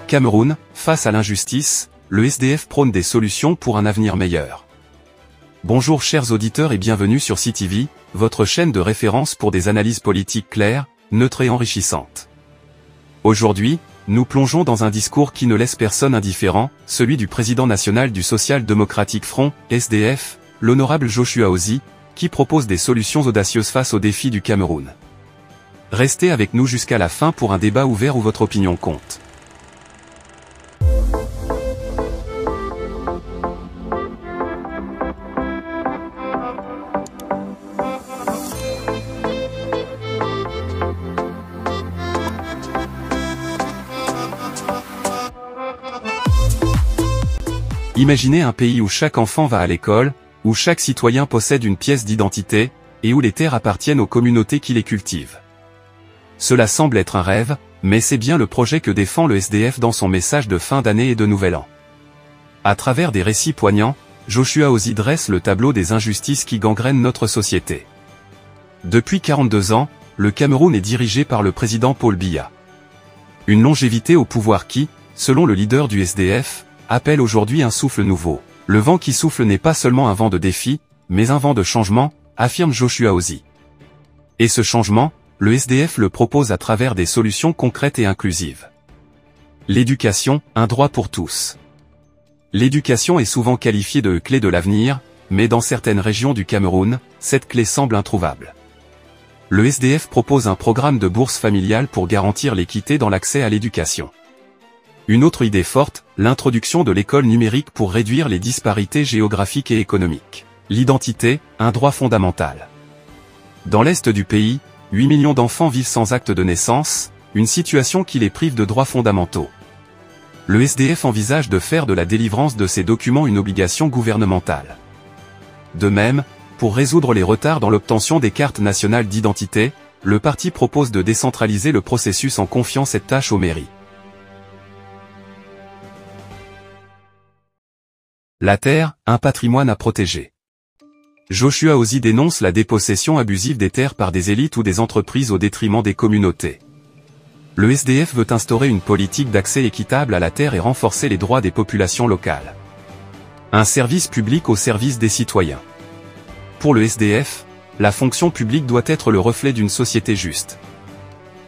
Cameroun, face à l'injustice, le SDF prône des solutions pour un avenir meilleur. Bonjour chers auditeurs et bienvenue sur CTV, votre chaîne de référence pour des analyses politiques claires, neutres et enrichissantes. Aujourd'hui, nous plongeons dans un discours qui ne laisse personne indifférent, celui du président national du Social Democratic Front, SDF, l'honorable Joshua Ozi, qui propose des solutions audacieuses face aux défis du Cameroun. Restez avec nous jusqu'à la fin pour un débat ouvert où votre opinion compte. Imaginez un pays où chaque enfant va à l'école, où chaque citoyen possède une pièce d'identité, et où les terres appartiennent aux communautés qui les cultivent. Cela semble être un rêve, mais c'est bien le projet que défend le SDF dans son message de fin d'année et de Nouvel An. À travers des récits poignants, Joshua Ozi dresse le tableau des injustices qui gangrènent notre société. Depuis 42 ans, le Cameroun est dirigé par le président Paul Biya. Une longévité au pouvoir qui, selon le leader du SDF, appelle aujourd'hui un souffle nouveau. Le vent qui souffle n'est pas seulement un vent de défi, mais un vent de changement, affirme Joshua Ozi. Et ce changement, le SDF le propose à travers des solutions concrètes et inclusives. L'éducation, un droit pour tous. L'éducation est souvent qualifiée de clé de l'avenir, mais dans certaines régions du Cameroun, cette clé semble introuvable. Le SDF propose un programme de bourse familiale pour garantir l'équité dans l'accès à l'éducation. Une autre idée forte, l'introduction de l'école numérique pour réduire les disparités géographiques et économiques. L'identité, un droit fondamental. Dans l'est du pays, 8 millions d'enfants vivent sans acte de naissance, une situation qui les prive de droits fondamentaux. Le SDF envisage de faire de la délivrance de ces documents une obligation gouvernementale. De même, pour résoudre les retards dans l'obtention des cartes nationales d'identité, le parti propose de décentraliser le processus en confiant cette tâche aux mairies. La terre, un patrimoine à protéger. Joshua Ozi dénonce la dépossession abusive des terres par des élites ou des entreprises au détriment des communautés. Le SDF veut instaurer une politique d'accès équitable à la terre et renforcer les droits des populations locales. Un service public au service des citoyens. Pour le SDF, la fonction publique doit être le reflet d'une société juste.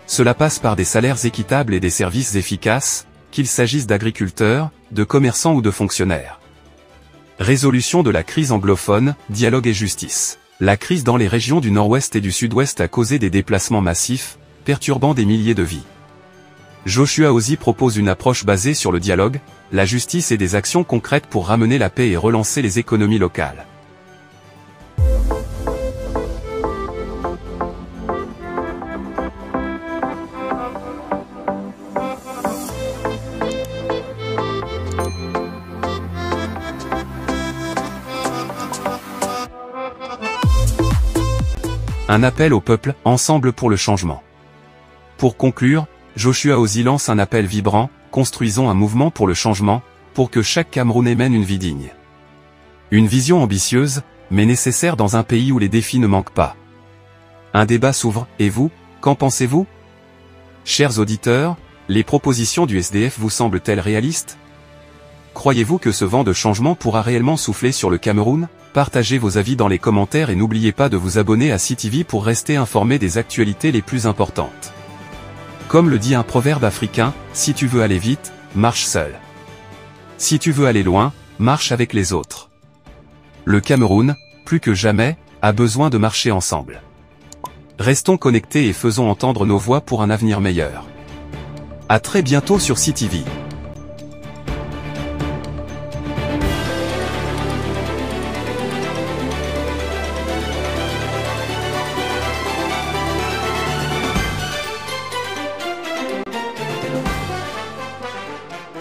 Cela passe par des salaires équitables et des services efficaces, qu'il s'agisse d'agriculteurs, de commerçants ou de fonctionnaires. Résolution de la crise anglophone, dialogue et justice. La crise dans les régions du nord-ouest et du sud-ouest a causé des déplacements massifs, perturbant des milliers de vies. Joshua Ozi propose une approche basée sur le dialogue, la justice et des actions concrètes pour ramener la paix et relancer les économies locales. Un appel au peuple, ensemble pour le changement. Pour conclure, Joshua Ozi lance un appel vibrant, construisons un mouvement pour le changement, pour que chaque Camerounais mène une vie digne. Une vision ambitieuse, mais nécessaire dans un pays où les défis ne manquent pas. Un débat s'ouvre, et vous, qu'en pensez-vous? Chers auditeurs, les propositions du SDF vous semblent-elles réalistes? Croyez-vous que ce vent de changement pourra réellement souffler sur le Cameroun? Partagez vos avis dans les commentaires et n'oubliez pas de vous abonner à CTV pour rester informé des actualités les plus importantes. Comme le dit un proverbe africain, si tu veux aller vite, marche seul. Si tu veux aller loin, marche avec les autres. Le Cameroun, plus que jamais, a besoin de marcher ensemble. Restons connectés et faisons entendre nos voix pour un avenir meilleur. À très bientôt sur CTV.